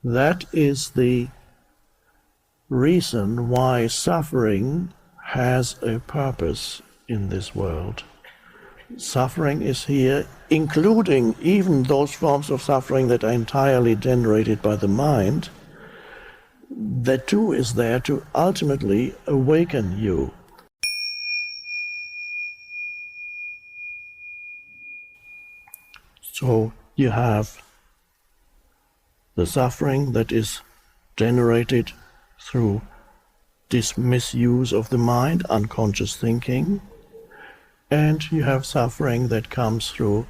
That is the reason why suffering has a purpose in this world. Suffering is here, including even those forms of suffering that are entirely generated by the mind. That too is there to ultimately awaken you. So you have the suffering that is generated through this misuse of the mind, unconscious thinking, and you have suffering that comes through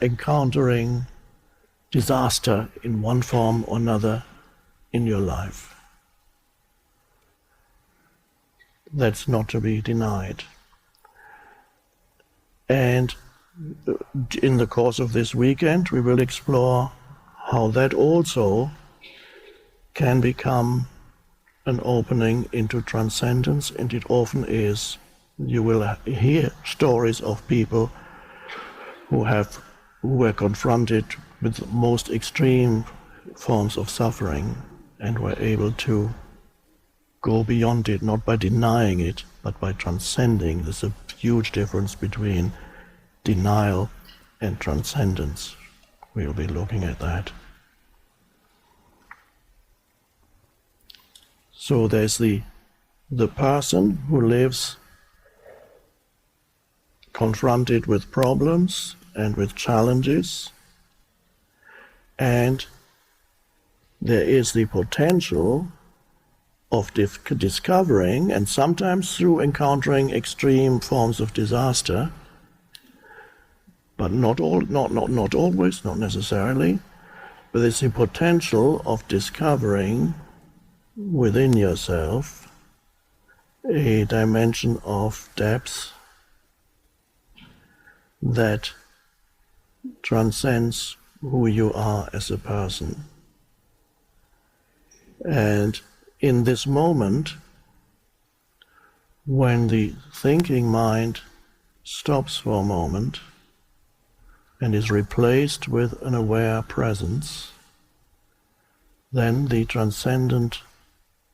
encountering disaster in one form or another in your life. That's not to be denied. And in the course of this weekend, we will explore how that also can become an opening into transcendence, and it often is. You will hear stories of people who were confronted with the most extreme forms of suffering and were able to go beyond it, not by denying it, but by transcending. There's a huge difference between denial and transcendence. We'll be looking at that. So there's the person who lives confronted with problems and with challenges, and there is the potential of discovering, and sometimes through encountering extreme forms of disaster, but not always, not necessarily, but there's the potential of discovering within yourself a dimension of depth that transcends who you are as a person. And in this moment, when the thinking mind stops for a moment and is replaced with an aware presence, then the transcendent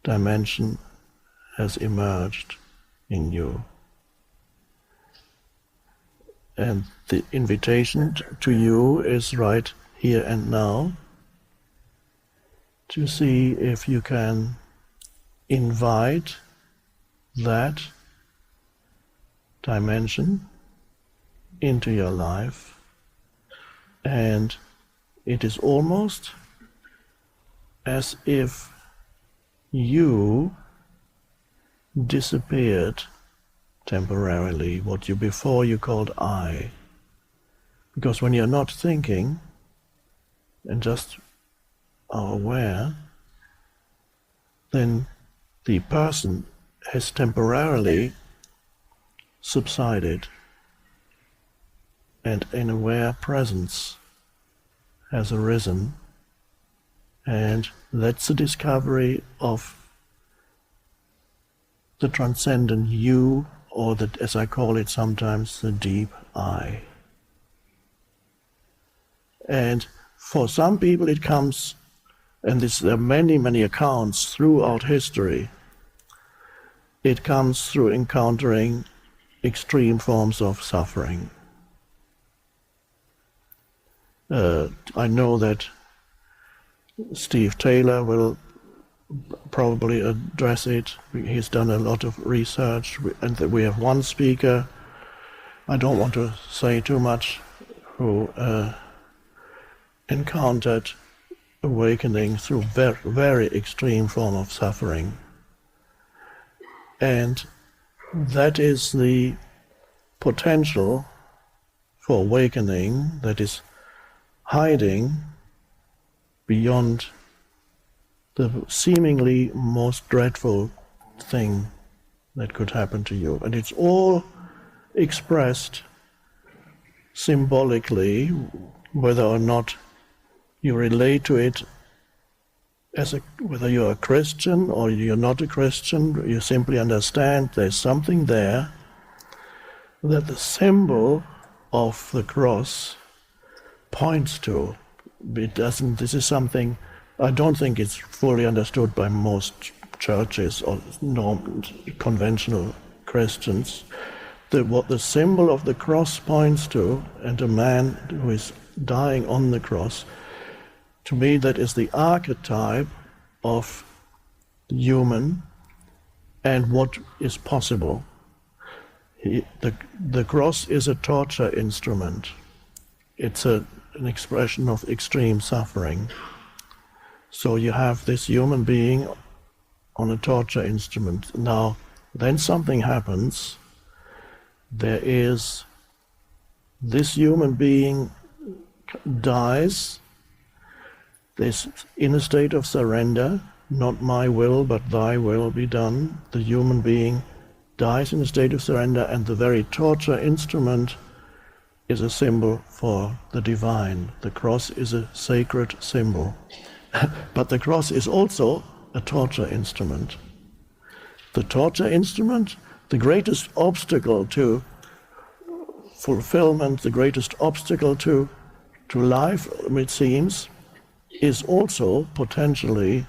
dimension has emerged in you. And the invitation to you is right here and now to see if you can invite that dimension into your life. And it is almost as if you disappeared temporarily, what you before you called I. Because when you're not thinking and just are aware, then the person has temporarily subsided, and an aware presence has arisen, and that's the discovery of the transcendent you, or the, as I call it sometimes, the deep I. And for some people it comes, and there are many accounts throughout history, it comes through encountering extreme forms of suffering. I know that Steve Taylor will probably address it. He's done a lot of research, and that we have one speaker, I don't want to say too much, who encountered awakening through very extreme form of suffering. And that is the potential for awakening that is hiding beyond the seemingly most dreadful thing that could happen to you. And it's all expressed symbolically, whether or not you relate to it whether you're a Christian or you're not a Christian, you simply understand there's something there, that the symbol of the cross points to, it doesn't. This is something I don't think it's fully understood by most churches or conventional Christians. What the symbol of the cross points to, and a man who is dying on the cross, to me that is the archetype of human and what is possible. The cross is a torture instrument. It's an expression of extreme suffering. So you have this human being on a torture instrument. Now, then something happens. There is this human being dies, this in a state of surrender, not my will but thy will be done. The human being dies in a state of surrender, and the very torture instrument is a symbol for the divine. The cross is a sacred symbol. But the cross is also a torture instrument. The torture instrument, the greatest obstacle to fulfillment, the greatest obstacle to life, it seems, is also potentially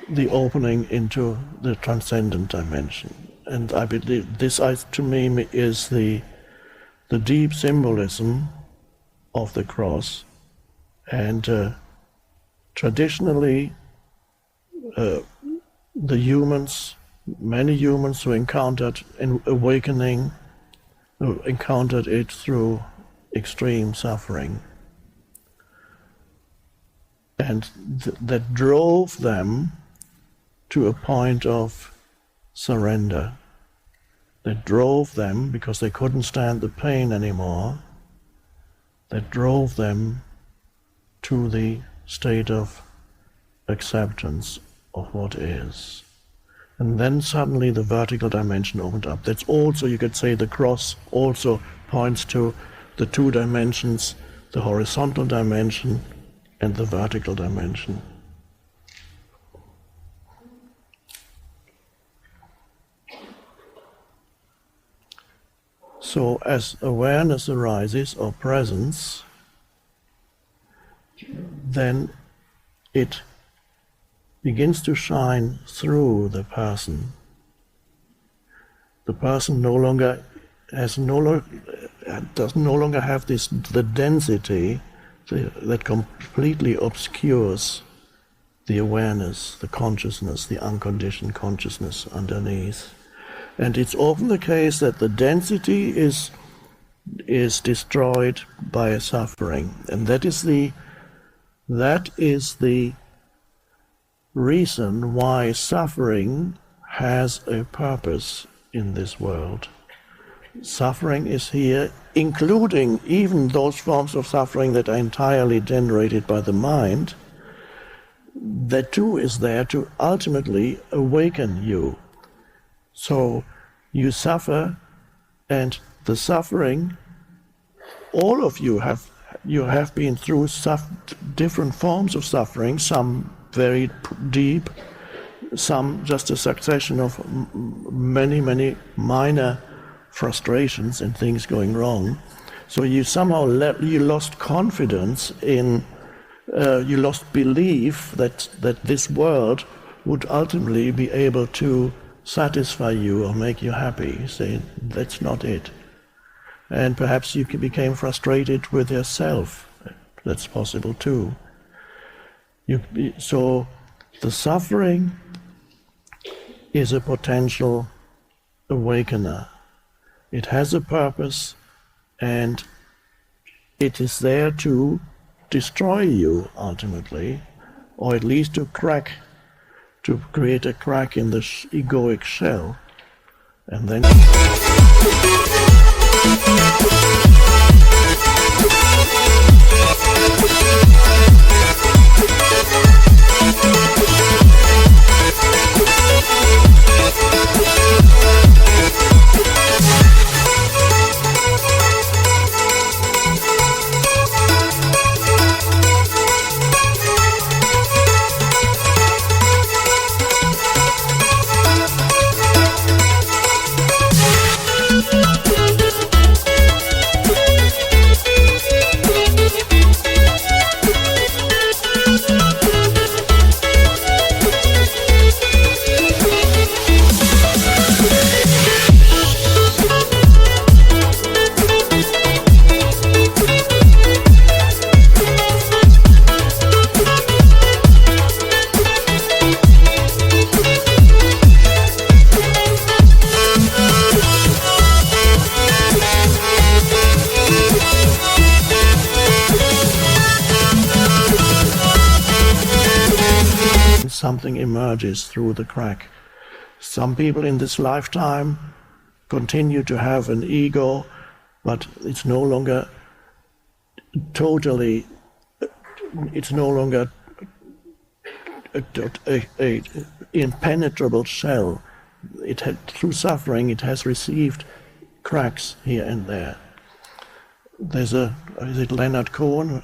the opening into the transcendent dimension. And I believe this, to me, is the deep symbolism of the cross. And traditionally, the humans, many humans who encountered an awakening, who encountered it through extreme suffering. And that drove them to a point of surrender. That drove them, because they couldn't stand the pain anymore, that drove them to the state of acceptance of what is. And then suddenly the vertical dimension opened up. That's also, you could say, the cross also points to the two dimensions, the horizontal dimension and the vertical dimension. So as awareness arises, or presence, then it begins to shine through the person. The person does no longer have the density that completely obscures the awareness, the consciousness, the unconditioned consciousness underneath. And it's often the case that the density is destroyed by suffering, and that is the reason why suffering has a purpose in this world. Suffering is here, including even those forms of suffering that are entirely generated by the mind. That too is there to ultimately awaken you. So you suffer, and the suffering, all of you have been through different forms of suffering, some very deep, some just a succession of many minor frustrations and things going wrong. So you somehow you lost confidence in, you lost belief that this world would ultimately be able to satisfy you or make you happy. You say, that's not it. And perhaps you became frustrated with yourself. That's possible too. So the suffering is a potential awakener. It has a purpose, and it is there to destroy you ultimately, or at least to create a crack in the egoic shell, and then something emerges through the crack. Some people in this lifetime continue to have an ego, but it's no longer totally, it's no longer a impenetrable shell. It had, through suffering, it has received cracks here and there. There's is it Leonard Cohen?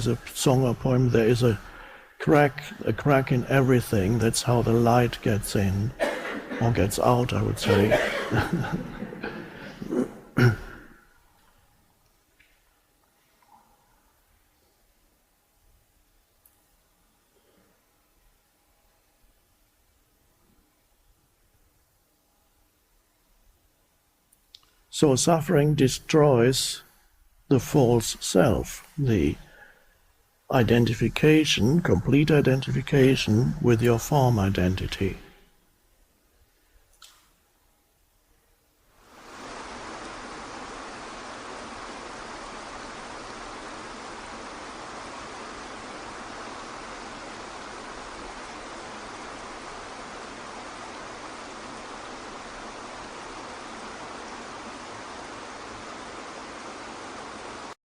A song or poem, there is a crack in everything. That's how the light gets in, or gets out, I would say. So suffering destroys the false self, the identification, complete identification with your form identity.